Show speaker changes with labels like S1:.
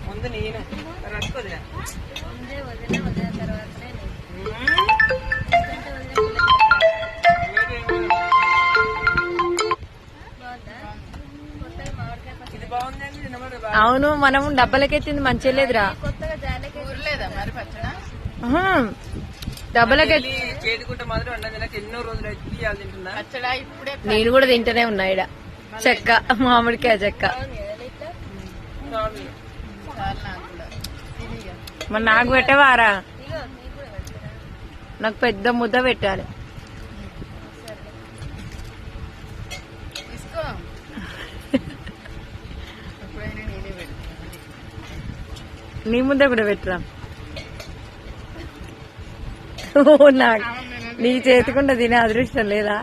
S1: ముందు నేను రట్టుకోదుగా
S2: అవును, మనం డబ్బలకెత్తింది మంచిగా లేదురా. డబ్బలకెత్తి
S1: చేదుకుంటే మాత్రం ఎన్నో రోజులు తింటున్నా.
S2: నేను కూడా తింటూనే ఉన్నా ఈడ చెక్క, మామిడికాయ చెక్క. మరి నాకు పెట్టవారా? నాకు పెద్ద ముద్ద పెట్టాలి. నీ ముద్ద కూడా పెట్టరా. నాకు నీ చేతికుండా తినే అదృష్టం లేదా?